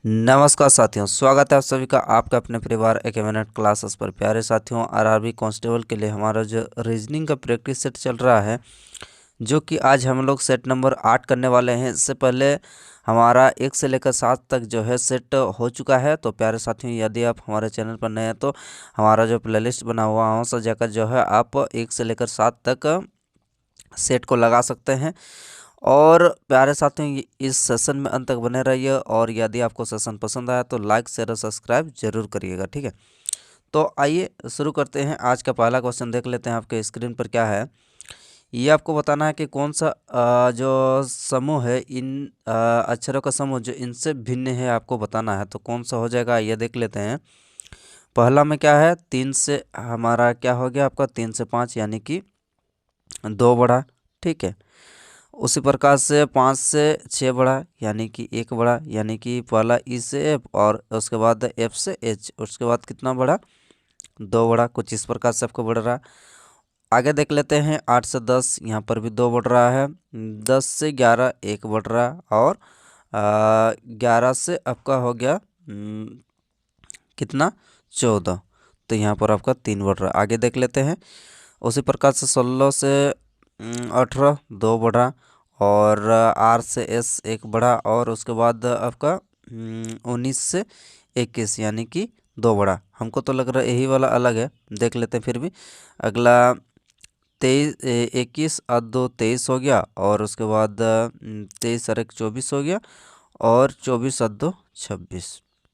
नमस्कार साथियों, स्वागत है आप सभी का आपका अपने परिवार एक मिनट क्लासेस पर। प्यारे साथियों, आरआरबी कांस्टेबल के लिए हमारा जो रीजनिंग का प्रैक्टिस सेट चल रहा है, जो कि आज हम लोग सेट नंबर 8 करने वाले हैं। इससे पहले हमारा 1 से लेकर 7 तक जो है सेट हो चुका है। तो प्यारे साथियों, यदि आप हमारे चैनल पर नए हैं तो हमारा जो प्लेलिस्ट बना हुआ है वहाँ से जाकर जो है आप 1 से लेकर 7 तक सेट को लगा सकते हैं। और प्यारे साथियों, इस सेशन में अंत तक बने रहिए, और यदि आपको सेशन पसंद आया तो लाइक शेयर और सब्सक्राइब जरूर करिएगा, ठीक है। तो आइए शुरू करते हैं। आज का पहला क्वेश्चन देख लेते हैं। आपके स्क्रीन पर क्या है, ये आपको बताना है कि कौन सा जो समूह है, इन अक्षरों का समूह जो इनसे भिन्न है, आपको बताना है। तो कौन सा हो जाएगा, ये देख लेते हैं। पहला में क्या है, 3 से हमारा क्या हो गया आपका 3 से 5 यानी कि 2 बढ़ा, ठीक है। उसी प्रकार से 5 से 6 बढ़ा यानी कि 1 बढ़ा, यानी कि पहला ई से एफ और उसके बाद एफ से एच, उसके बाद कितना बढ़ा 2 बढ़ा। कुछ इस प्रकार से आपको बढ़ रहा। आगे देख लेते हैं 8 से 10, यहाँ पर भी 2 बढ़ रहा है। 10 से 11 1 बढ़ रहा, और 11 से आपका हो गया कितना 14, तो यहाँ पर आपका 3 बढ़ रहा। आगे देख लेते हैं। उसी प्रकार से 16 से 18 2 बढ़ा, और आर से एस 1 बढ़ा, और उसके बाद आपका 19 से 21 यानी कि 2 बढ़ा। हमको तो लग रहा है यही वाला अलग है, देख लेते हैं फिर भी। अगला 21 और 2 23 हो गया, और उसके बाद 23 और 1 24 हो गया, और 24 और 2 26।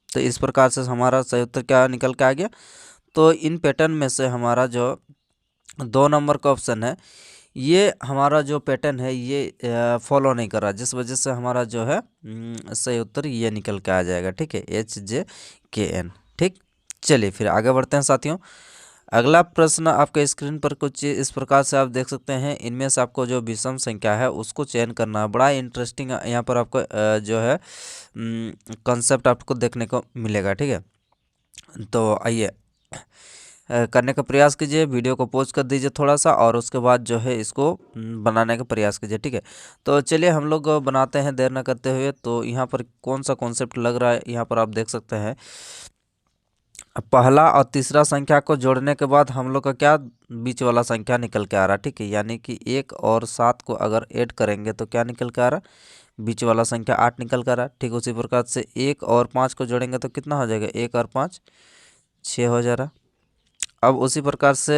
तो इस प्रकार से हमारा सही उत्तर क्या निकल के आ गया। तो इन पैटर्न में से हमारा जो 2 नंबर का ऑप्शन है, ये हमारा जो पैटर्न है ये फॉलो नहीं कर रहा, जिस वजह से हमारा जो है सही उत्तर ये निकल के आ जाएगा, ठीक है, HJKN। ठीक, चलिए फिर आगे बढ़ते हैं साथियों। अगला प्रश्न आपके स्क्रीन पर कुछ इस प्रकार से आप देख सकते हैं। इनमें से आपको जो विषम संख्या है उसको चयन करना है। बड़ा इंटरेस्टिंग यहाँ पर आपको जो है कॉन्सेप्ट आपको देखने को मिलेगा, ठीक है। तो आइए करने का प्रयास कीजिए। वीडियो को पॉज कर दीजिए थोड़ा सा, और उसके बाद जो है इसको बनाने का प्रयास कीजिए, ठीक है। तो चलिए हम लोग बनाते हैं देर न करते हुए। तो यहाँ पर कौन सा कॉन्सेप्ट लग रहा है, यहाँ पर आप देख सकते हैं। पहला और तीसरा संख्या को जोड़ने के बाद हम लोग का क्या बीच वाला संख्या निकल के आ रहा है, ठीक है। यानी कि 1 और 7 को अगर ऐड करेंगे तो क्या निकल के आ रहा, बीच वाला संख्या 8 निकल कर आ रहा। ठीक, उसी प्रकार से 1 और 5 को जोड़ेंगे तो कितना हो जाएगा, 1 और 5 6 हो जा रहा। अब उसी प्रकार से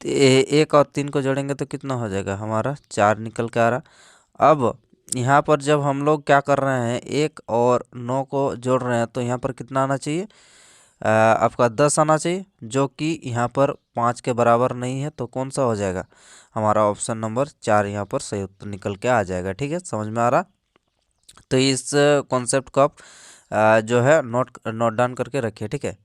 1 और 3 को जोड़ेंगे तो कितना हो जाएगा हमारा 4 निकल के आ रहा। अब यहाँ पर जब हम लोग क्या कर रहे हैं, 1 और 9 को जोड़ रहे हैं, तो यहाँ पर कितना आना चाहिए, आपका 10 आना चाहिए, जो कि यहाँ पर 5 के बराबर नहीं है। तो कौन सा हो जाएगा हमारा ऑप्शन नंबर 4 यहाँ पर सही उत्तर निकल के आ जाएगा, ठीक है। समझ में आ रहा। तो इस कॉन्सेप्ट को आप जो है नोट डाउन करके रखिए, ठीक है।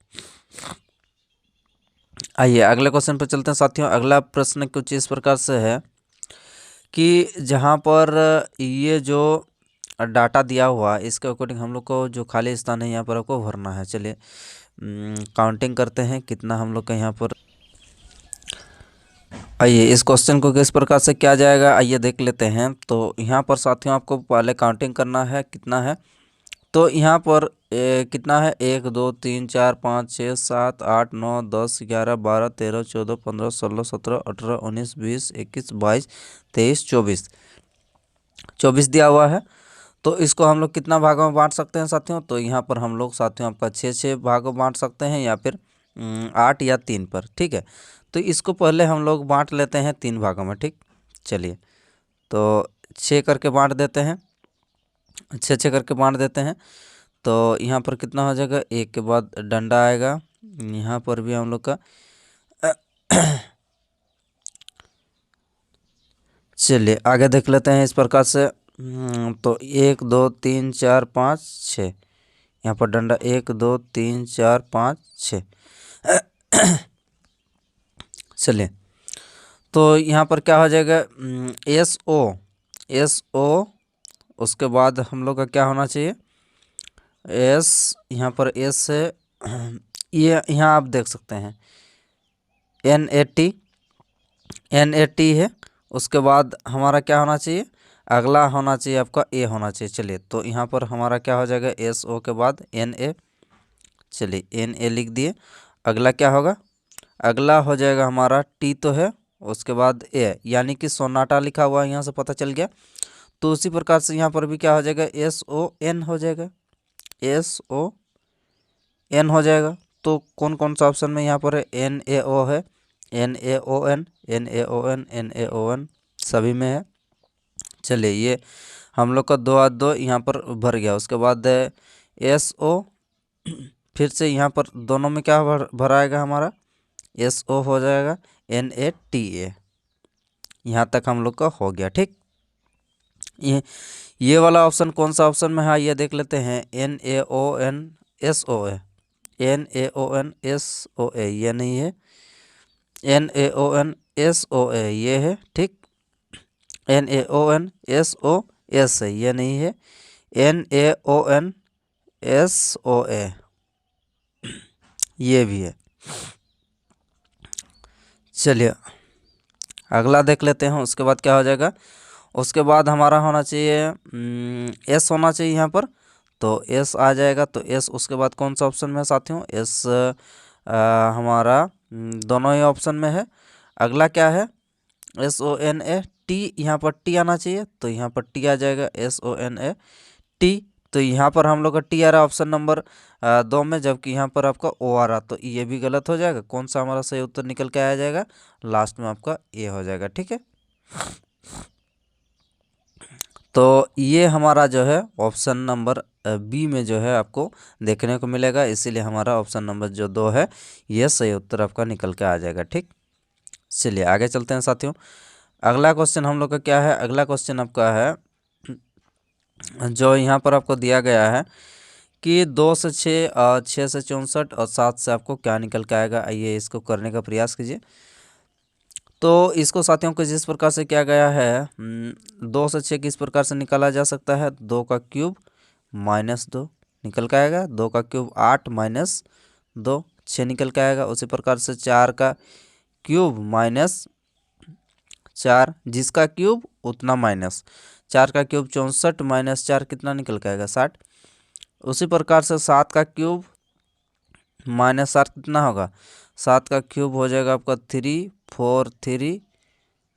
आइए अगले क्वेश्चन पर चलते हैं साथियों। अगला प्रश्न कुछ इस प्रकार से है कि जहाँ पर ये जो डाटा दिया हुआ है, इसके अकॉर्डिंग हम लोग को जो खाली स्थान है यहाँ पर आपको भरना है। चलिए काउंटिंग करते हैं कितना हम लोग का यहाँ पर। आइए इस क्वेश्चन को किस प्रकार से किया जाएगा, आइए देख लेते हैं। तो यहाँ पर साथियों आपको पहले काउंटिंग करना है कितना है। तो यहाँ पर कितना है, 1 2 3 4 5 6 7 8 9 10 11 12 13 14 15 16 17 18 19 20 21 22 23 24 24 दिया हुआ है। तो इसको हम लोग कितना भागों में बांट सकते हैं साथियों। तो यहाँ पर हम लोग साथियों आपका 6 भागों में बांट सकते हैं, या फिर 8 या 3 पर, ठीक है। तो इसको पहले हम लोग बांट लेते हैं 3 भागों में, ठीक। चलिए तो 6 करके बांट देते हैं, 6 करके बांट देते हैं। तो यहाँ पर कितना हो जाएगा, 1 के बाद डंडा आएगा, यहाँ पर भी हम लोग का चलिए आगे देख लेते हैं इस प्रकार से। तो 1 2 3 4 5 6, यहाँ पर डंडा 1 2 3 4 5 6। चलिए तो यहाँ पर क्या हो जाएगा, एस ओ, उसके बाद हम लोग का क्या होना चाहिए, एस, यहाँ पर एस है, ये यहाँ आप देख सकते हैं NAT है। उसके बाद हमारा क्या होना चाहिए, अगला होना चाहिए आपका ए होना चाहिए। चलिए तो यहाँ पर हमारा क्या हो जाएगा, एस ओ के बाद एन ए। चलिए एन ए लिख दिए। अगला क्या होगा, अगला हो जाएगा हमारा टी तो है, उसके बाद ए, यानी कि सोनाटा लिखा हुआ है, यहाँ से पता चल गया। तो उसी प्रकार से यहाँ पर भी क्या हो जाएगा, एस ओ एन हो जाएगा, एस ओ एन हो जाएगा। तो कौन कौन सा ऑप्शन में यहाँ पर है, एन ए ओ है, N A O N, N A O N, N A O N, सभी में है। चलिए ये हम लोग का 2 और 2 यहाँ पर भर गया। उसके बाद एस ओ, फिर से यहाँ पर दोनों में क्या भराएगा हमारा, एस ओ हो जाएगा, एन ए टी ए। यहाँ तक हम लोग का हो गया। ठीक, ये वाला ऑप्शन कौन सा ऑप्शन में है ये देख लेते हैं, N A O N S O A, N A O N S O A ये नहीं है, N A O N S O A ये है। ठीक, N A O N S O S है ये नहीं है, N A O N S O A ये भी है। चलिए अगला देख लेते हैं। उसके बाद क्या हो जाएगा, उसके बाद हमारा होना चाहिए एस होना चाहिए यहाँ पर, तो एस आ जाएगा। तो एस उसके बाद कौन सा ऑप्शन में है साथियों, एस हमारा दोनों ही ऑप्शन में है। अगला क्या है, S O N A T, यहाँ पर टी आना चाहिए, तो यहाँ पर टी आ जाएगा, S O N A T. तो यहाँ पर हम लोग का टी आ रहा है ऑप्शन नंबर 2 में, जबकि यहाँ पर आपका ओ आ रहा, तो ये भी गलत हो जाएगा। कौन सा हमारा सही उत्तर निकल के आ जाएगा, लास्ट में आपका ए हो जाएगा। ठीक है, तो ये हमारा जो है ऑप्शन नंबर बी में जो है आपको देखने को मिलेगा, इसीलिए हमारा ऑप्शन नंबर जो 2 है ये सही उत्तर आपका निकल के आ जाएगा। ठीक, चलिए आगे चलते हैं साथियों। अगला क्वेश्चन हम लोग का क्या है, अगला क्वेश्चन आपका है जो यहाँ पर आपको दिया गया है कि 2 से 6 और 6 से 64 और 7 से आपको क्या निकल के आएगा। आइए इसको करने का प्रयास कीजिए। तो इसको साथियों को जिस प्रकार से किया गया है, 2 से 6 किस प्रकार से निकाला जा सकता है, 2 का क्यूब माइनस 2 निकल के आएगा, 2 का क्यूब 8 माइनस 2 6 निकल के आएगा। उसी प्रकार से 4 का क्यूब माइनस 4, जिसका क्यूब उतना माइनस, 4 का क्यूब 64 माइनस 4 कितना निकल के आएगा, 60। उसी प्रकार से 7 का क्यूब माइनस 7 कितना होगा, 7 का क्यूब हो जाएगा आपका 3 4 3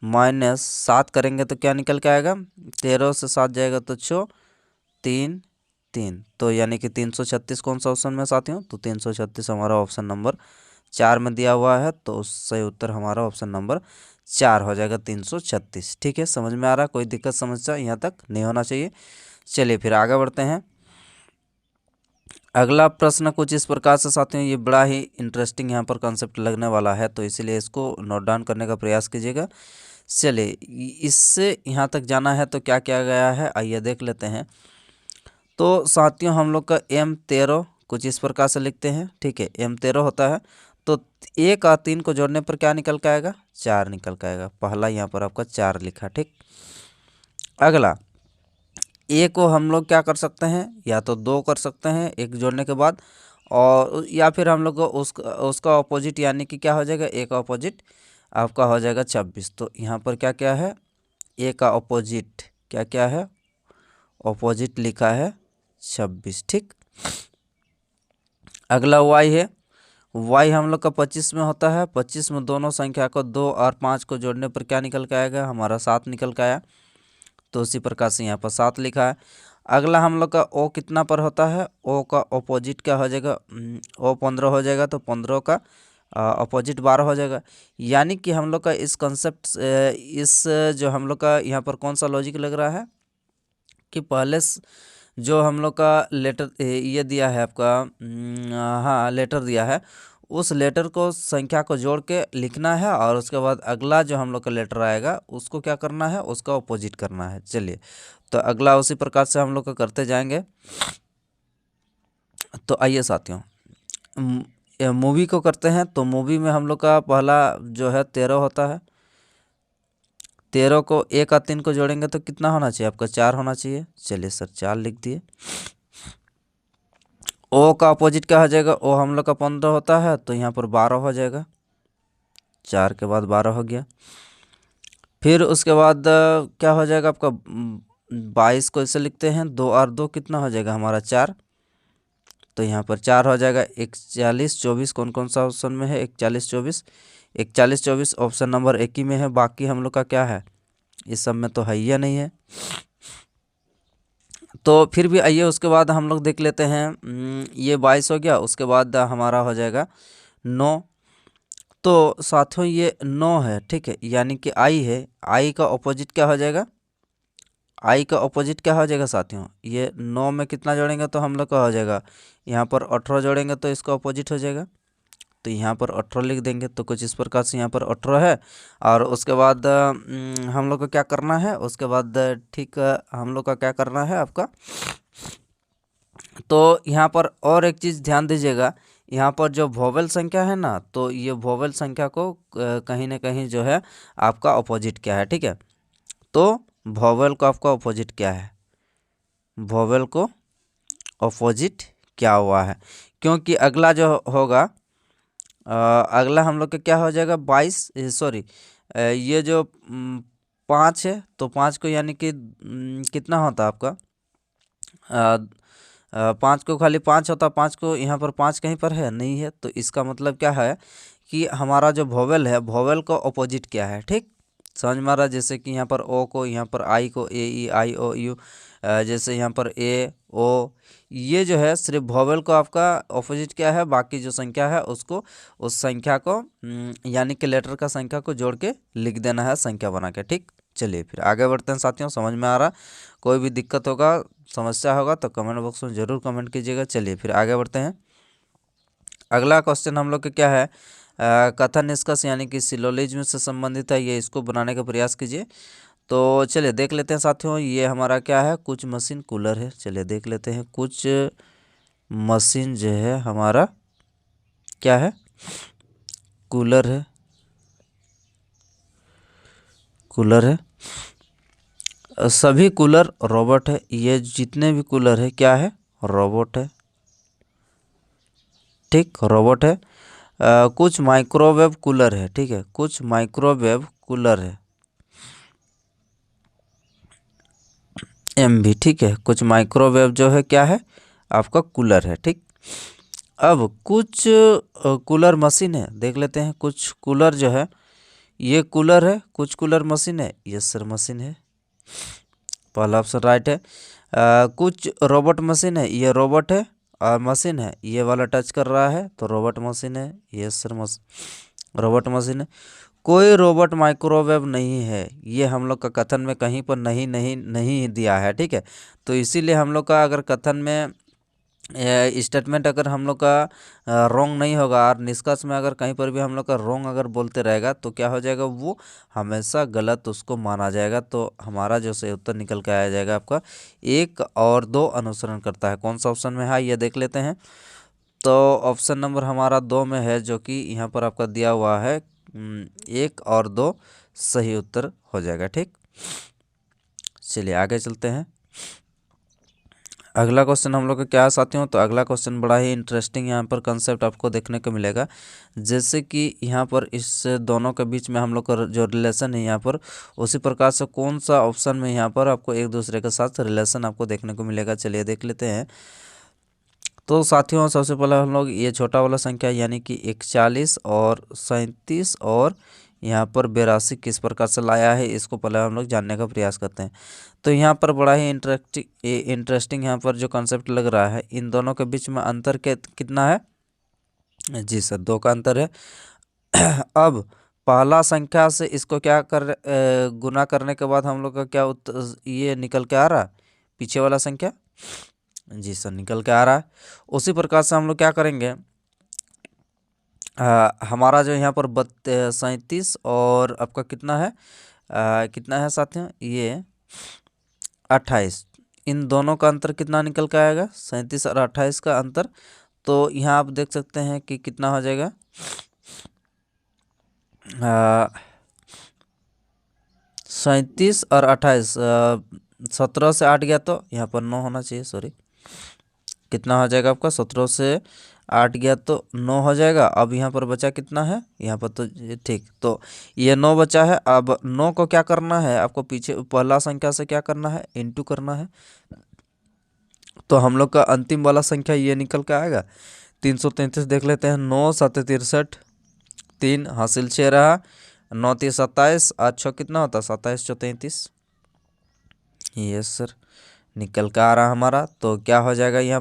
माइनस 7 करेंगे तो क्या निकल के आएगा, 13 से 7 जाएगा तो 6 3 3, तो यानी कि 336 कौन सा ऑप्शन में साथियों, तो 336 हमारा ऑप्शन नंबर 4 में दिया हुआ है। तो सही उत्तर हमारा ऑप्शन नंबर 4 हो जाएगा, 336। ठीक है, समझ में आ रहा, कोई दिक्कत समस्या यहाँ तक नहीं होना चाहिए। चलिए फिर आगे बढ़ते हैं। अगला प्रश्न कुछ इस प्रकार से साथियों, ये बड़ा ही इंटरेस्टिंग यहाँ पर कॉन्सेप्ट लगने वाला है, तो इसीलिए इसको नोट डाउन करने का प्रयास कीजिएगा। चलिए इससे यहाँ तक जाना है तो क्या किया गया है, आइए देख लेते हैं। तो साथियों हम लोग का M13 कुछ इस प्रकार से लिखते हैं। ठीक है, M13 होता है, तो 1 और 3 को जोड़ने पर क्या निकल के आएगा, 4 निकल के आएगा। पहला यहाँ पर आपका 4 लिखा। ठीक, अगला ए को हम लोग क्या कर सकते हैं, या तो 2 कर सकते हैं 1 जोड़ने के बाद, और या फिर हम लोग को उसका ऑपोजिट, यानी कि क्या हो जाएगा, ए का ऑपोजिट आपका हो जाएगा 26। तो यहाँ पर क्या क्या है, ए का ऑपोजिट क्या क्या है, ऑपोजिट लिखा है 26। ठीक, अगला वाई है, वाई हम लोग का 25 में होता है, 25 में दोनों संख्या को 2 और 5 को जोड़ने पर क्या निकल के आएगा, हमारा 7 निकल के आया। तो उसी प्रकार से यहाँ पर 7 लिखा है। अगला हम लोग का ओ कितना पर होता है, ओ का ऑपोजिट क्या हो जाएगा, ओ 15 हो जाएगा, तो 15 का ऑपोजिट 12 हो जाएगा। यानी कि हम लोग का इस कंसेप्ट, इस जो हम लोग का यहाँ पर कौन सा लॉजिक लग रहा है कि पहले जो हम लोग का लेटर ये दिया है आपका, हाँ लेटर दिया है, उस लेटर को संख्या को जोड़ के लिखना है, और उसके बाद अगला जो हम लोग का लेटर आएगा उसको क्या करना है, उसका ऑपोजिट करना है। चलिए तो अगला उसी प्रकार से हम लोग का करते जाएंगे। तो आइए साथियों मूवी को करते हैं। तो मूवी में हम लोग का पहला जो है 13 होता है, 13 को 1 और 3 को जोड़ेंगे तो कितना होना चाहिए आपका, 4 होना चाहिए। चलिए सर 4 लिख दिए। ओ का अपोजिट क्या हो जाएगा, ओ हम लोग का 15 होता है, तो यहाँ पर 12 हो जाएगा, 4 के बाद 12 हो गया। फिर उसके बाद क्या हो जाएगा आपका 22 को ऐसे लिखते हैं, 2 और 2 कितना हो जाएगा हमारा 4, तो यहाँ पर 4 हो जाएगा। 41 24 कौन कौन सा ऑप्शन में है, 41 24 ऑप्शन नंबर 1 ही में है, बाकी हम लोग का क्या है, इस सब में तो है ही नहीं है। तो फिर भी आइए उसके बाद हम लोग देख लेते हैं, ये 22 हो गया, उसके बाद हमारा हो जाएगा 9। तो साथियों ये 9 है, ठीक है, यानी कि आई है, आई का ऑपोजिट क्या हो जाएगा, आई का ऑपोजिट क्या हो जाएगा साथियों, ये 9 में कितना जोड़ेंगे तो हम लोग का हो जाएगा, यहाँ पर 18 जोड़ेंगे तो इसका ऑपोजिट हो जाएगा, तो यहाँ पर 18 लिख देंगे। तो कुछ इस प्रकार से यहाँ पर 18 है। और उसके बाद हम लोग को क्या करना है, उसके बाद ठीक हम लोग का क्या करना है आपका, तो यहाँ पर और एक चीज़ ध्यान दीजिएगा, यहाँ पर जो वोवेल संख्या है ना, तो ये वोवेल संख्या को कहीं ना कहीं जो है आपका ऑपोजिट क्या है, ठीक है। तो वोवेल को आपका ऑपोजिट क्या है, वोवेल को ऑपोजिट क्या हुआ है, क्योंकि अगला जो होगा अगला हम लोग का क्या हो जाएगा 22, सॉरी ये जो 5 है, तो 5 को यानी कि कितना होता है आपका 5 को खाली 5 होता, 5 को यहाँ पर 5 कहीं पर है नहीं है, तो इसका मतलब क्या है कि हमारा जो वोवेल है, वोवेल का ऑपोजिट क्या है, ठीक समझ में आ रहा है। जैसे कि यहाँ पर ओ को, यहाँ पर आई को ए ई आई ओ यू, जैसे यहाँ पर ए ओ, ये जो है सिर्फ वोवेल को आपका ऑपोजिट क्या है, बाकी जो संख्या है उसको, उस संख्या को यानी कि लेटर का संख्या को जोड़ के लिख देना है संख्या बना के, ठीक। चलिए फिर आगे बढ़ते हैं साथियों, समझ में आ रहा, कोई भी दिक्कत होगा समस्या होगा तो कमेंट बॉक्स में ज़रूर कमेंट कीजिएगा। चलिए फिर आगे बढ़ते हैं। अगला क्वेश्चन हम लोग का क्या है, कथन निष्कर्ष यानी कि सिलोजिज्म से संबंधित है, ये इसको बनाने का प्रयास कीजिए। तो चलिए देख लेते हैं साथियों, ये हमारा क्या है, कुछ मशीन कूलर है। चलिए देख लेते हैं, कुछ मशीन जो है हमारा क्या है, कूलर है, कूलर है, सभी कूलर रोबोट है, ये जितने भी कूलर है क्या है, रोबोट है, ठीक रोबोट है। कुछ माइक्रोवेव कूलर है, ठीक है, कुछ माइक्रोवेव कूलर है, एमवी, ठीक है, कुछ माइक्रोवेव जो है क्या है आपका कूलर है, ठीक। अब कुछ कूलर मशीन है, देख लेते हैं, कुछ कूलर जो है ये कूलर है, कुछ कूलर मशीन है, ये सर मशीन है, पहला ऑप्शन राइट है। कुछ रोबोट मशीन है, ये रोबोट है, और मशीन है ये वाला टच कर रहा है तो रोबोट मशीन है, ये सर रोबोट मशीन है। कोई रोबोट माइक्रोवेव नहीं है, ये हम लोग का कथन में कहीं पर नहीं नहीं नहीं दिया है, ठीक है। तो इसीलिए हम लोग का अगर कथन में स्टेटमेंट अगर हम लोग का रॉन्ग नहीं होगा और निष्कर्ष में अगर कहीं पर भी हम लोग का रॉन्ग अगर बोलते रहेगा तो क्या हो जाएगा, वो हमेशा गलत उसको माना जाएगा। तो हमारा जो सही उत्तर निकल के आया जाएगा आपका 1 और 2 अनुसरण करता है। कौन सा ऑप्शन में है ये देख लेते हैं। तो ऑप्शन नंबर हमारा 2 में है, जो कि यहाँ पर आपका दिया हुआ है 1 और 2 सही उत्तर हो जाएगा, ठीक। चलिए आगे चलते हैं। अगला क्वेश्चन हम लोग का क्या है साथियों, तो अगला क्वेश्चन बड़ा ही इंटरेस्टिंग यहाँ पर कंसेप्ट आपको देखने को मिलेगा। जैसे कि यहाँ पर इस दोनों के बीच में हम लोग का जो रिलेशन है यहाँ पर, उसी प्रकार से कौन सा ऑप्शन में यहाँ पर आपको एक दूसरे के साथ रिलेशन आपको देखने को मिलेगा। चलिए देख लेते हैं। तो साथियों सबसे पहले हम लोग ये छोटा वाला संख्या यानी कि 41 और 37 और यहाँ पर 82 किस प्रकार से लाया है, इसको पहले हम लोग जानने का प्रयास करते हैं। तो यहाँ पर बड़ा ही इंटरेस्टिंग यहाँ पर जो कॉन्सेप्ट लग रहा है, इन दोनों के बीच में अंतर कितना है, जी सर 2 का अंतर है। अब पहला संख्या से इसको क्या गुना करने के बाद हम लोग का क्या ये निकल के आ रहा है, पीछे वाला संख्या, जी सर निकल के आ रहा है। उसी प्रकार से हम लोग क्या करेंगे, हमारा जो यहाँ पर 37 और आपका कितना है, कितना है साथियों, ये 28, इन दोनों का अंतर कितना निकल के आएगा, 37 और 28 का अंतर। तो यहाँ आप देख सकते हैं कि कितना हो जाएगा, 37 और 28, 17 से 8 गया तो यहाँ पर 9 होना चाहिए, सॉरी, कितना हो जाएगा आपका 17 से 8 गया तो 9 हो जाएगा। अब यहाँ पर बचा कितना है, यहाँ पर तो ठीक, तो ये 9 बचा है। अब 9 को क्या करना है आपको, पीछे पहला संख्या से क्या करना है, इंटू करना है। तो हम लोग का अंतिम वाला संख्या ये निकल के आएगा 333। देख लेते हैं, 9 7 63, 3 हासिल 6 रहा, 9 3 27, 8 6 कितना होता, 27 4 33। यस सर, निकल का आ रहा हमारा। तो क्या हो जाएगा यहाँ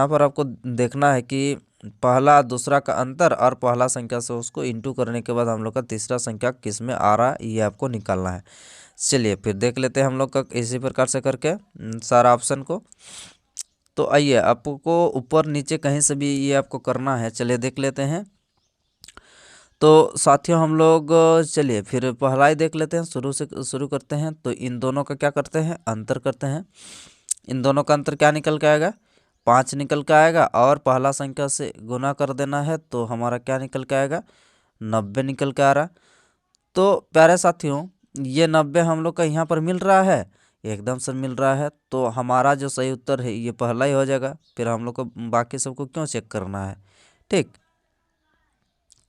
पर आपको देखना है कि पहला दूसरा का अंतर और पहला संख्या से उसको इंटू करने के बाद हम लोग का तीसरा संख्या किस में आ रहा है ये आपको निकालना है। चलिए फिर देख लेते हैं हम लोग का इसी प्रकार से करके सारा ऑप्शन को। तो आइए, आपको ऊपर नीचे कहीं से भी ये आपको करना है। चलिए देख लेते हैं। तो साथियों हम लोग चलिए फिर पहला ही देख लेते हैं, शुरू से शुरू करते हैं। तो इन दोनों का क्या करते हैं, अंतर करते हैं। इन दोनों का अंतर क्या निकल के आएगा, 5 निकल के आएगा, और पहला संख्या से गुना कर देना है तो हमारा क्या निकल के आएगा, 90 निकल के आ रहा। तो प्यारे साथियों, ये 90 हम लोग का यहाँ पर मिल रहा है, एकदम से मिल रहा है। तो हमारा जो सही उत्तर है ये पहला ही हो जाएगा। फिर हम लोग को बाकी सबको क्यों चेक करना है, ठीक।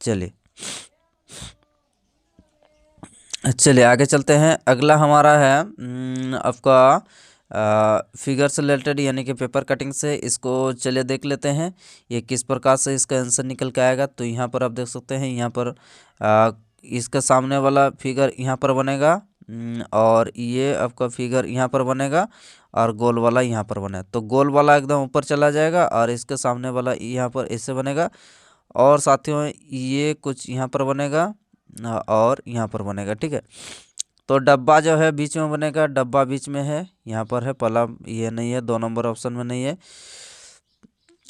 चलिए चलिए आगे चलते हैं। अगला हमारा है आपका फिगर से रिलेटेड, यानी कि पेपर कटिंग से। इसको चलिए देख लेते हैं ये किस प्रकार से इसका आंसर निकल के आएगा। तो यहाँ पर आप देख सकते हैं, यहाँ पर इसका सामने वाला फिगर यहाँ पर बनेगा, और ये आपका फिगर यहाँ पर बनेगा, और गोल वाला यहाँ पर बनेगा। तो गोल वाला एकदम ऊपर चला जाएगा, और इसके सामने वाला यहाँ पर ऐसे बनेगा। और साथियों ये कुछ यहाँ पर बनेगा और यहाँ पर बनेगा, ठीक है। तो डब्बा जो है बीच में बनेगा, डब्बा बीच में है, यहाँ पर है, पहला ये नहीं है, 2 नंबर ऑप्शन में नहीं है।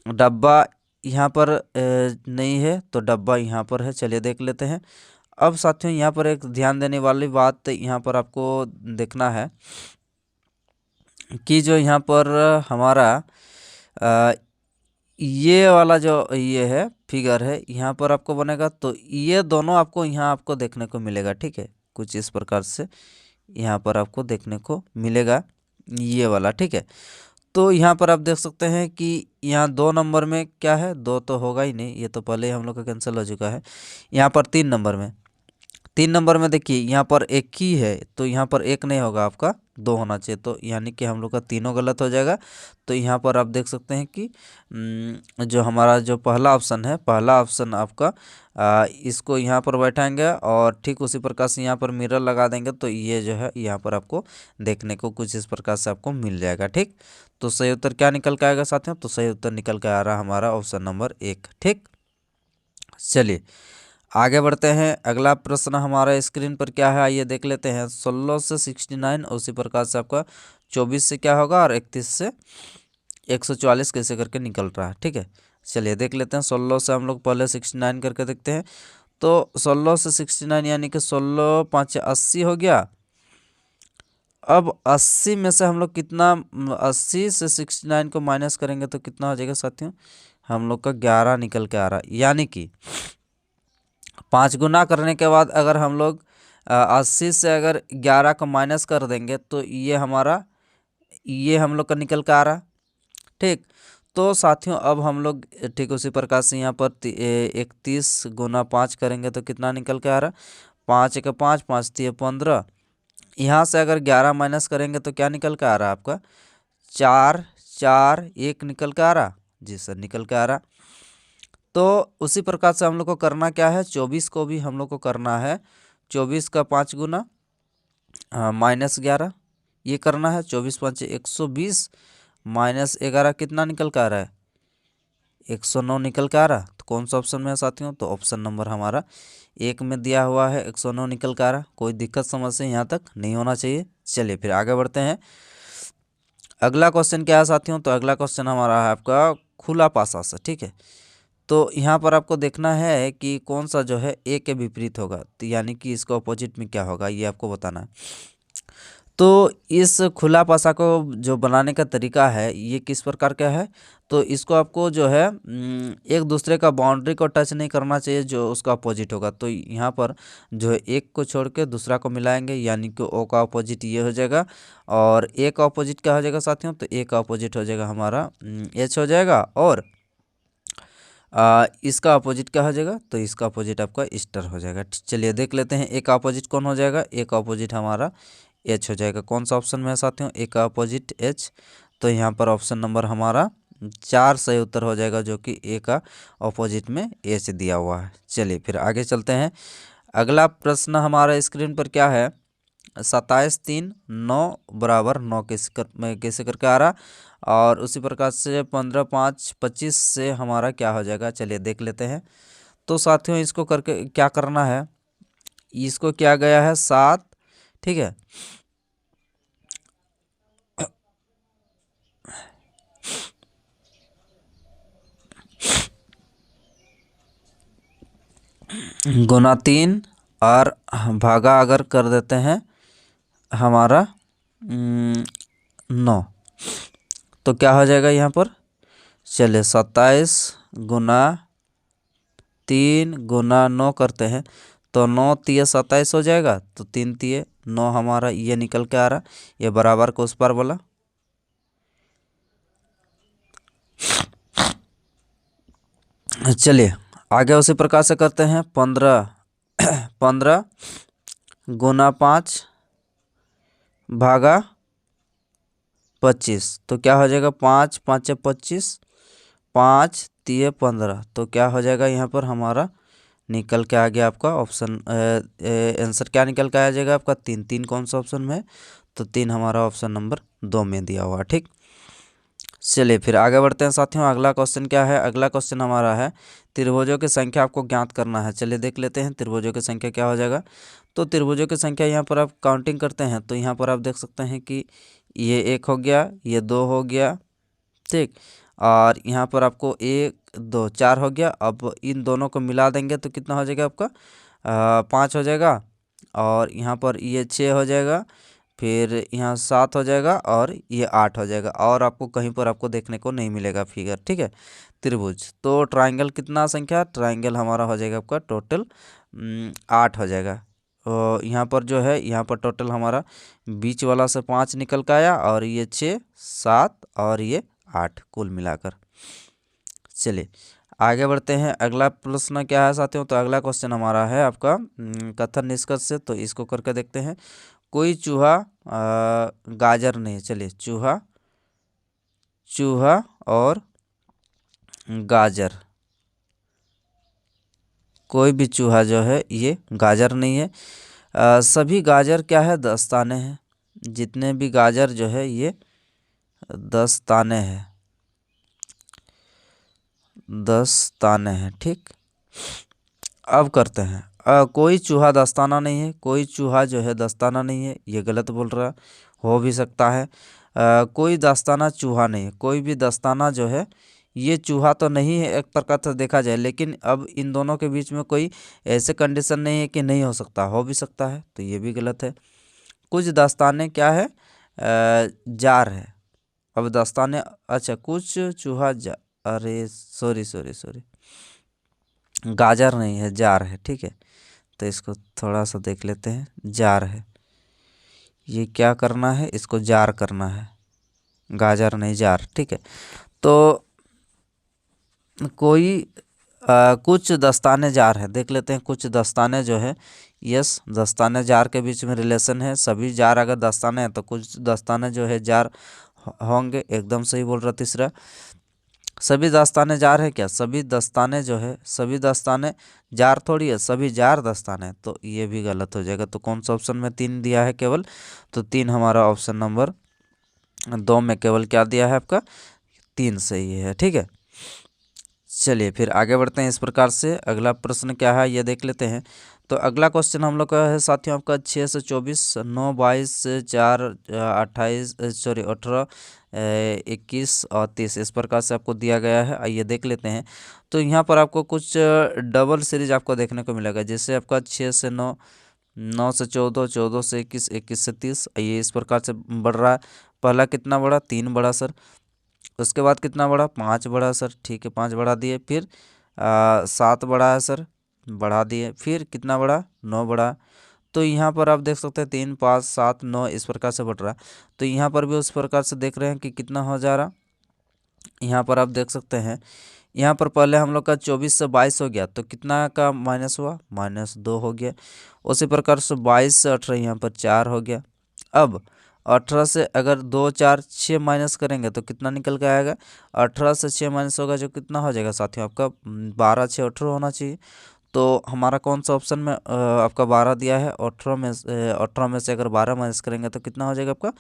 डब्बा यहाँ पर नहीं है, तो डब्बा यहाँ पर है। चलिए देख लेते हैं। अब साथियों यहाँ पर एक ध्यान देने वाली बात यहाँ पर आपको देखना है कि जो यहाँ पर हमारा ये वाला जो ये है फिगर है यहाँ पर आपको बनेगा, तो ये दोनों आपको यहाँ आपको देखने को मिलेगा, ठीक है। कुछ इस प्रकार से यहाँ पर आपको देखने को मिलेगा ये वाला, ठीक है। तो यहाँ पर आप देख सकते हैं कि यहाँ 2 नंबर में क्या है, 2 तो होगा ही नहीं, ये तो पहले ही हम लोग का कैंसिल हो चुका है। यहाँ पर 3 नंबर में, 3 नंबर में देखिए यहाँ पर 1 ही है, तो यहाँ पर 1 नहीं होगा, आपका 2 होना चाहिए। तो यानी कि हम लोग का तीनों गलत हो जाएगा। तो यहाँ पर आप देख सकते हैं कि जो हमारा जो पहला ऑप्शन है, पहला ऑप्शन आपका इसको यहाँ पर बैठाएंगे, और ठीक उसी प्रकार से यहाँ पर मिरर लगा देंगे, तो ये जो है यहाँ पर आपको देखने को कुछ इस प्रकार से आपको मिल जाएगा, ठीक। तो सही उत्तर क्या निकल के आएगा साथियों, तो सही उत्तर निकल के आ रहा हमारा ऑप्शन नंबर 1, ठीक। चलिए आगे बढ़ते हैं। अगला प्रश्न हमारा स्क्रीन पर क्या है आइए देख लेते हैं। 16 से 69, उसी प्रकार से आपका 24 से क्या होगा, और 31 से 144 कैसे करके निकल रहा है, ठीक है। चलिए देख लेते हैं। 16 से हम लोग पहले 69 करके देखते हैं। तो 16 से 69 यानी कि 16 5 80 हो गया। अब 80 में से हम लोग कितना, 80 से 69 को माइनस करेंगे तो कितना हो जाएगा साथियों, हम लोग का 11 निकल के आ रहा है। यानी कि 5 गुना करने के बाद अगर हम लोग 80 से अगर 11 को माइनस कर देंगे तो ये हमारा, ये हम लोग का निकल के आ रहा, ठीक। तो साथियों अब हम लोग ठीक उसी प्रकार से यहाँ पर 31 गुना 5 करेंगे तो कितना निकल के आ रहा, 5 1 5, 5 3 15। यहाँ से अगर 11 माइनस करेंगे तो क्या निकल के आ रहा है आपका, 4 4 1 निकल के आ रहा। जी सर, निकल के आ रहा। तो उसी प्रकार से हम लोग को करना क्या है, 24 को भी हम लोग को करना है 24 का 5 गुना माइनस 11, ये करना है। 24 5 120 माइनस 11 कितना निकल के आ रहा है, 109 निकल के आ रहा। तो कौन सा ऑप्शन में है साथियों, तो ऑप्शन नंबर हमारा 1 में दिया हुआ है, 109 निकल के आ रहा। कोई दिक्कत समस्या यहाँ तक नहीं होना चाहिए। चलिए फिर आगे बढ़ते हैं। अगला क्वेश्चन क्या है साथियों, तो अगला क्वेश्चन हमारा है आपका खुला पासा से, ठीक है। तो यहाँ पर आपको देखना है कि कौन सा जो है ए के विपरीत होगा, तो यानी कि इसका अपोजिट में क्या होगा ये आपको बताना है। तो इस खुला पासा को जो बनाने का तरीका है ये किस प्रकार का है, तो इसको आपको जो है एक दूसरे का बाउंड्री को टच नहीं करना चाहिए जो उसका अपोजिट होगा। तो यहाँ पर जो है एक को छोड़ के दूसरा को मिलाएंगे, यानी कि ओ का अपोजिट ये हो जाएगा, और ए का अपोजिट क्या हो जाएगा साथियों, तो ए का अपोजिट हो जाएगा हमारा एच हो जाएगा, और इसका अपोजिट क्या हो जाएगा, तो इसका अपोजिट आपका ईस्टर हो जाएगा। चलिए देख लेते हैं एक अपोजिट कौन हो जाएगा, एक अपोजिट हमारा एच हो जाएगा। कौन सा ऑप्शन में है साथियों, एक अपोजिट एच। तो यहाँ पर ऑप्शन नंबर हमारा 4 सही उत्तर हो जाएगा, जो कि ए का अपोजिट में एच दिया हुआ है। चलिए फिर आगे चलते हैं। अगला प्रश्न हमारा स्क्रीन पर क्या है, 27 3 9 बराबर 9 कैसे करके आ रहा, और उसी प्रकार से 15 5 25 से हमारा क्या हो जाएगा, चलिए देख लेते हैं। तो साथियों इसको करके क्या करना है, इसको किया गया है 7, ठीक है। गुना 3 और भागा अगर कर देते हैं हमारा 9, तो क्या हो जाएगा यहाँ पर, चलिए 27 गुना 3 गुना 9 करते हैं, तो 9 तिये 27 हो जाएगा, तो 3 तिये 9 हमारा ये निकल के आ रहा, ये बराबर को उस पर बोला। चलिए आगे उसी प्रकार से करते हैं, 15 गुना 5 भागा 25, तो क्या हो जाएगा, 5 5 25, 5 तिये 15, तो क्या हो जाएगा यहाँ पर हमारा निकल के आ गया आपका ऑप्शन आंसर क्या निकल के आ जाएगा आपका 3। 3 कौन सा ऑप्शन में है, तो 3 हमारा ऑप्शन नंबर 2 में दिया हुआ, ठीक। चलिए फिर आगे बढ़ते हैं साथियों। अगला क्वेश्चन क्या है, अगला क्वेश्चन हमारा है त्रिभुजों की संख्या आपको ज्ञात करना है। चलिए देख लेते हैं त्रिभुजों की संख्या क्या हो जाएगा। तो त्रिभुजों की संख्या यहाँ पर आप काउंटिंग करते हैं, तो यहाँ पर आप देख सकते हैं कि ये 1 हो गया, ये 2 हो गया, ठीक, और यहाँ पर आपको 1 2 4 हो गया। अब इन दोनों को मिला देंगे तो कितना हो जाएगा आपका 5 हो जाएगा, और यहाँ पर ये 6 हो जाएगा, फिर यहाँ 7 हो जाएगा, और ये 8 हो जाएगा, और आपको कहीं पर आपको देखने को नहीं मिलेगा फिगर, ठीक है। त्रिभुज तो ट्राइंगल कितना संख्या, ट्राइंगल हमारा हो जाएगा आपका टोटल 8 हो जाएगा। और यहाँ पर जो है, यहाँ पर टोटल हमारा बीच वाला से 5 निकल के आया, और ये 6 7 और ये 8 कुल मिलाकर। चलिए आगे बढ़ते हैं। अगला प्रश्न क्या है साथियों, तो अगला क्वेश्चन हमारा है आपका कथन निष्कर्ष से, तो इसको करके देखते हैं। कोई चूहा गाजर नहीं, चलिए चूहा और गाजर, कोई भी चूहा जो है ये गाजर नहीं है। सभी गाजर क्या है, 10 दाने हैं। जितने भी गाजर जो है ये 10 दाने हैं, 10 दाने हैं, ठीक। अब करते हैं, कोई चूहा दस्ताना नहीं है, कोई चूहा जो है दस्ताना नहीं है, ये गलत बोल रहा हो भी सकता है। कोई दस्ताना चूहा नहीं है, कोई भी दस्ताना जो है ये चूहा तो नहीं है एक प्रकार से देखा जाए, लेकिन अब इन दोनों के बीच में कोई ऐसे कंडीशन नहीं है कि नहीं हो सकता, हो भी सकता है, तो ये भी गलत है। कुछ दस्ताने क्या है, जार है। अब दस्ताने, अच्छा कुछ चूहा अरे सॉरी सॉरी सॉरी, गाजर नहीं है, जार है, ठीक है। तो इसको थोड़ा सा देख लेते हैं, जार है, ये क्या करना है, इसको जार करना है, गाजर नहीं जार, ठीक है। तो कोई कुछ दस्ताने जार है, देख लेते हैं कुछ दस्ताने जो है, यस दस्ताने जार के बीच में रिलेशन है। सभी जार अगर दस्ताने हैं तो कुछ दस्ताने जो है जार होंगे, एकदम सही बोल रहा। तीसरा, सभी दस्ताने जार है क्या, सभी दस्ताने जो है, सभी दस्ताने जार थोड़ी है, सभी जार दस्ताने, तो ये भी गलत हो जाएगा। तो कौन सा ऑप्शन में 3 दिया है केवल, तो 3 हमारा ऑप्शन नंबर 2 में केवल क्या दिया है आपका 3 सही है, ठीक है। चलिए फिर आगे बढ़ते हैं इस प्रकार से। अगला प्रश्न क्या है ये देख लेते हैं। तो अगला क्वेश्चन हम लोग का है साथियों आपका 6 से 24, 9 22 4 28 सॉरी 18 21 और 30 इस प्रकार से आपको दिया गया है। आइए देख लेते हैं। तो यहाँ पर आपको कुछ डबल सीरीज आपको देखने को मिलेगा, जैसे आपका 6 से 9, 9 से 14, 14 से 21, 21 से 30, ये इस प्रकार से बढ़ रहा है। पहला कितना बढ़ा, 3 बढ़ा सर। उसके बाद कितना बढ़ा, 5 बढ़ा सर, ठीक है 5 बढ़ा दिए। फिर 7 बढ़ा है सर, बढ़ा दिए। फिर कितना बढ़ा, 9 बढ़ा। तो यहाँ पर आप देख सकते हैं 3 5 7 9 इस प्रकार से बढ़ रहा है। तो यहाँ पर भी उस प्रकार से देख रहे हैं कि कितना हो जा रहा, यहाँ पर आप देख सकते हैं, यहाँ पर पहले हम लोग का 24 से 22 हो गया तो कितना का माइनस हुआ, -2 हो गया। उसी प्रकार से 22 से 18 यहाँ पर 4 हो गया। अब 18 से अगर 2 4 6 माइनस करेंगे तो कितना निकल के आएगा, 18 से 6 माइनस होगा जो कितना हो जाएगा साथियों आपका 12 6 18 होना चाहिए। तो हमारा कौन सा ऑप्शन में आपका 12 दिया है, 18 में से अगर 12 माइनस करेंगे तो कितना हो जाएगा आपका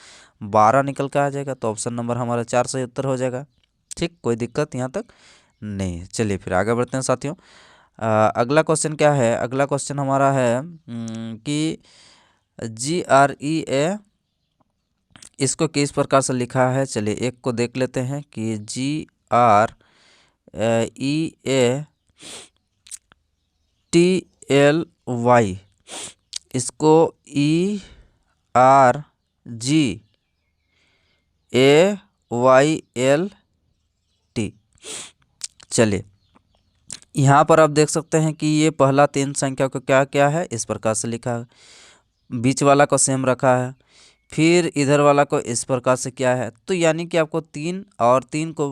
12 निकल के आ जाएगा। तो ऑप्शन नंबर हमारा 4 सही उत्तर हो जाएगा। ठीक, कोई दिक्कत यहाँ तक नहीं है। चलिए फिर आगे बढ़ते हैं साथियों। अगला क्वेश्चन क्या है, अगला क्वेश्चन हमारा है कि GREA इसको किस प्रकार से लिखा है। चलिए एक को देख लेते हैं कि GREATLY, इसको ERGAYLT। चलिए यहाँ पर आप देख सकते हैं कि ये पहला 3 संख्या को क्या क्या है इस प्रकार से लिखा है, बीच वाला को सेम रखा है, फिर इधर वाला को इस प्रकार से क्या है। तो यानी कि आपको 3 और 3 को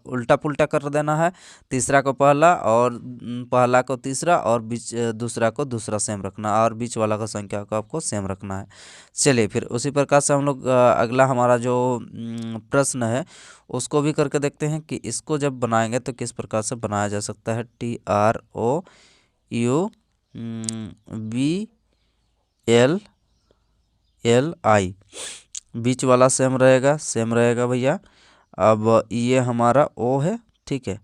उल्टा पुल्टा कर देना है, तीसरा को पहला और पहला को तीसरा और बीच दूसरा को दूसरा सेम रखना और बीच वाला का संख्या को आपको सेम रखना है। चलिए फिर उसी प्रकार से हम लोग अगला हमारा जो प्रश्न है उसको भी करके देखते हैं कि इसको जब बनाएंगे तो किस प्रकार से बनाया जा सकता है। TROUBLI, बीच वाला सेम रहेगा भैया। अब ये हमारा O है, ठीक है,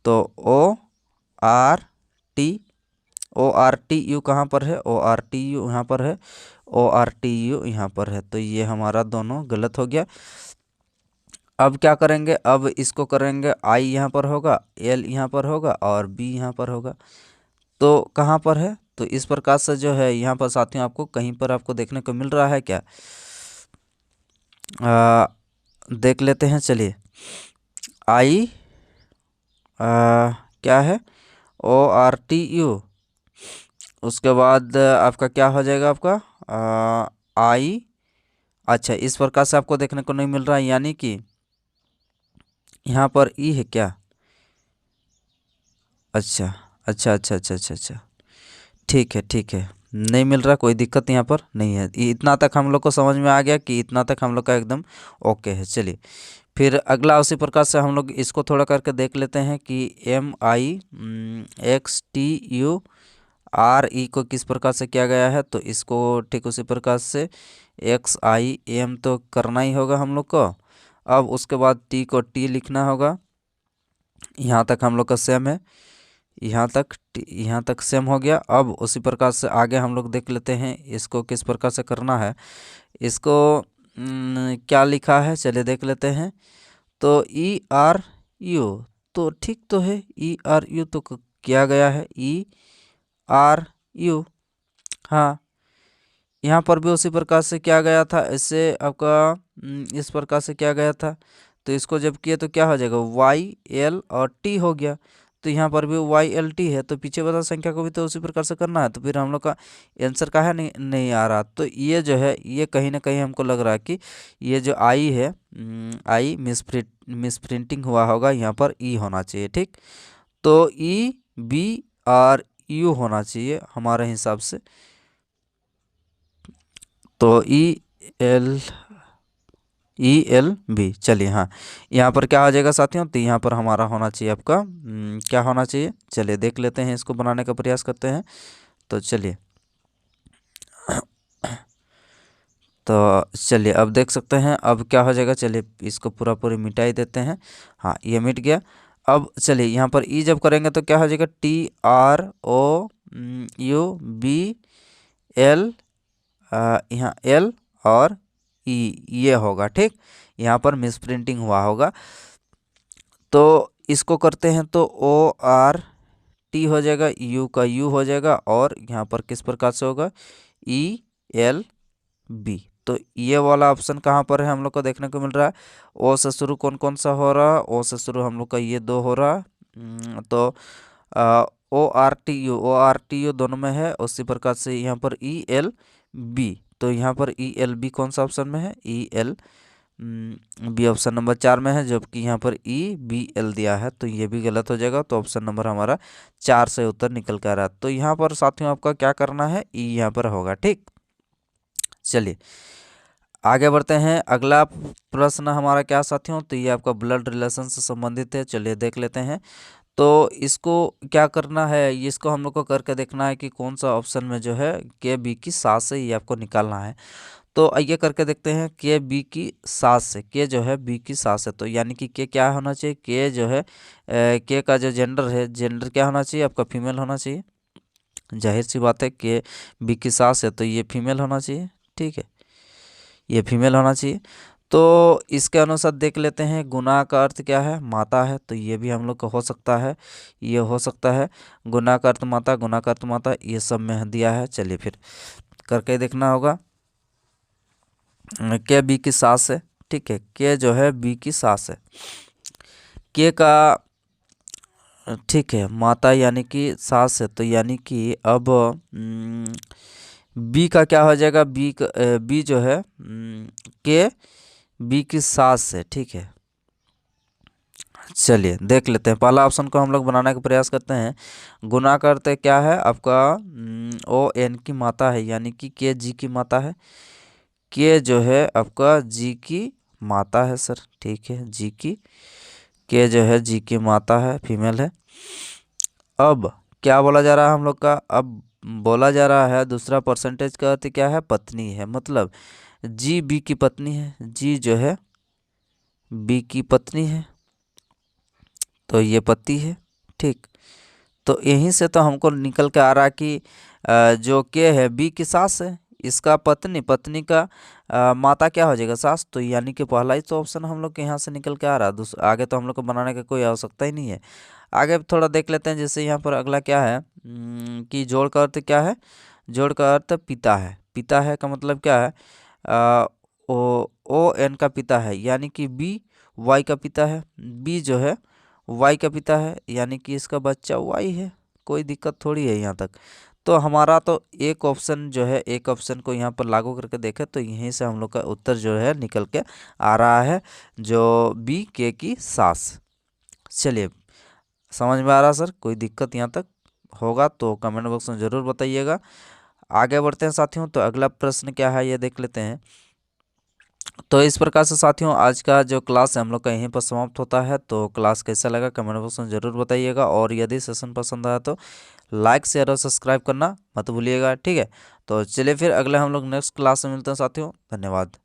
तो ORTU कहाँ पर है, ORTU यहाँ पर है, ORTU यहाँ पर है। तो ये हमारा दोनों गलत हो गया। अब क्या करेंगे, अब इसको करेंगे I यहाँ पर होगा, L यहाँ पर होगा और B यहाँ पर होगा। तो कहाँ पर है, तो इस प्रकार से जो है यहाँ पर साथियों आपको कहीं पर आपको देखने को मिल रहा है क्या, देख लेते हैं। चलिए I क्या है, ORTU, उसके बाद आपका क्या हो जाएगा आपका I। अच्छा, इस प्रकार से आपको देखने को नहीं मिल रहा है, यानी कि यहाँ पर E है क्या। अच्छा अच्छा अच्छा अच्छा अच्छा अच्छा, ठीक है, नहीं मिल रहा, कोई दिक्कत यहाँ पर नहीं है। इतना तक हम लोग को समझ में आ गया कि इतना तक हम लोग का एकदम ओके है। चलिए फिर अगला उसी प्रकार से हम लोग इसको थोड़ा करके देख लेते हैं कि MIXTURE को किस प्रकार से किया गया है। तो इसको ठीक उसी प्रकार से XIM तो करना ही होगा हम लोग को। अब उसके बाद T को T लिखना होगा, यहाँ तक हम लोग का सेम है, यहाँ तक सेम हो गया। अब उसी प्रकार से आगे हम लोग देख लेते हैं इसको किस प्रकार से करना है। इसको क्या लिखा है, चलिए देख लेते हैं। तो ERU तो ठीक तो है, ERU तो किया गया है, ERU। हाँ, यहाँ पर भी उसी प्रकार से किया गया था, इससे आपका इस प्रकार से किया गया था। तो इसको जब किए तो क्या हो जाएगा, YL और T हो गया। तो यहाँ पर भी YLT है, तो पीछे वाला संख्या को भी तो उसी प्रकार से करना है। तो फिर हम लोग का आंसर का है नहीं आ रहा। तो ये जो है ये कहीं ना कहीं हमको लग रहा है कि ये जो I है, I मिसप्रिंटिंग हुआ होगा, यहाँ पर E होना चाहिए। ठीक, तो EBRU होना चाहिए हमारे हिसाब से। तो ELB, चलिए हाँ, यहाँ पर क्या हो जाएगा साथियों, तो यहाँ पर हमारा होना चाहिए आपका क्या होना चाहिए। चलिए देख लेते हैं, इसको बनाने का प्रयास करते हैं। तो चलिए तो चलिए अब देख सकते हैं अब क्या हो जाएगा। चलिए इसको पूरी मिटा ही देते हैं। हाँ, ये मिट गया। अब चलिए यहाँ पर E जब करेंगे तो क्या हो जाएगा, TROUBL, यहाँ L और E ये होगा। ठीक, यहाँ पर मिसप्रिंटिंग हुआ होगा। तो इसको करते हैं तो ORT हो जाएगा, U का U हो जाएगा और यहाँ पर किस प्रकार से होगा, ELB। तो ये वाला ऑप्शन कहाँ पर है हम लोग को देखने को मिल रहा है। O से शुरू कौन कौन सा हो रहा है, O से शुरू हम लोग का ये 2 हो रहा है। तो ORTU दोनों में है। उसी प्रकार से यहाँ पर ELB, तो यहाँ पर ELB कौन सा ऑप्शन में है, ELB बी ऑप्शन नंबर 4 में है, जबकि यहाँ पर EBL दिया है, तो ये भी गलत हो जाएगा। तो ऑप्शन नंबर हमारा 4 से उत्तर निकल कर आ रहा है। तो यहाँ पर साथियों आपका क्या करना है, ई यहाँ पर होगा। ठीक, चलिए आगे बढ़ते हैं। अगला प्रश्न हमारा क्या साथियों, तो ये आपका ब्लड रिलेशन से संबंधित है। चलिए देख लेते हैं। तो इसको क्या करना है, इसको हम लोग को करके देखना है कि कौन सा ऑप्शन में जो है के बी की सास से ये आपको निकालना है। तो आइए करके देखते हैं। के बी की सास से, के जो है बी की सास है, तो यानी कि के क्या होना चाहिए, के जो है के का जो जेंडर है, जेंडर क्या होना चाहिए आपका, फीमेल होना चाहिए। जाहिर सी बात है, के बी की सास है तो ये फीमेल होना चाहिए। ठीक है, ये फीमेल होना चाहिए। तो इसके अनुसार देख लेते हैं, गुना का अर्थ क्या है, माता है, तो ये भी हम लोग का हो सकता है, ये हो सकता है। गुना का अर्थ माता, गुना का अर्थ माता, ये सब में दिया है। चलिए फिर करके देखना होगा। के बी की सास है, ठीक है, के जो है बी की सास है, के का ठीक है माता यानी कि सास है, तो यानी कि अब बी का क्या हो जाएगा, बी जो है के बी की सास है। ठीक है, चलिए देख लेते हैं। पहला ऑप्शन को हम लोग बनाने का प्रयास करते हैं। गुना करते क्या है आपका, ओ एन की माता है, यानी कि के जी की माता है। के जो है आपका जी की माता है सर, ठीक है, जी की, के जो है जी की माता है, फीमेल है। अब क्या बोला जा रहा है हम लोग का, अब बोला जा रहा है दूसरा परसेंटेज का अर्थ क्या है, पत्नी है, मतलब जी बी की पत्नी है, जी जो है बी की पत्नी है, तो ये पति है। ठीक, तो यहीं से तो हमको निकल के आ रहा कि जो के है बी की सास है, इसका पत्नी, पत्नी का माता क्या हो जाएगा, सास, तो यानी कि पहला ही तो ऑप्शन हम लोग के यहाँ से निकल के आ रहा है। आगे तो हम लोग को बनाने का कोई आवश्यकता ही नहीं है। आगे थोड़ा देख लेते हैं। जैसे यहाँ पर अगला क्या है कि जोड़ का अर्थ क्या है, जोड़ का अर्थ पिता है। पिता है का मतलब क्या है, आ, ओ एन का पिता है, यानी कि बी वाई का पिता है, बी जो है वाई का पिता है, यानी कि इसका बच्चा वाई है। कोई दिक्कत थोड़ी है यहाँ तक। तो हमारा तो एक ऑप्शन जो है, एक ऑप्शन को यहाँ पर लागू करके देखें तो यहीं से हम लोग का उत्तर जो है निकल के आ रहा है, जो बी के की सास। चलिए समझ में आ रहा सर, कोई दिक्कत यहाँ तक होगा तो कमेंट बॉक्स में ज़रूर बताइएगा। आगे बढ़ते हैं साथियों। तो अगला प्रश्न क्या है ये देख लेते हैं। तो इस प्रकार से साथियों आज का जो क्लास है हम लोग का यहीं पर समाप्त होता है। तो क्लास कैसा लगा कमेंट बॉक्स में ज़रूर बताइएगा, और यदि सेशन पसंद आया तो लाइक शेयर और सब्सक्राइब करना मत भूलिएगा। ठीक है, तो चलिए फिर अगले हम लोग नेक्स्ट क्लास में मिलते हैं साथियों। धन्यवाद।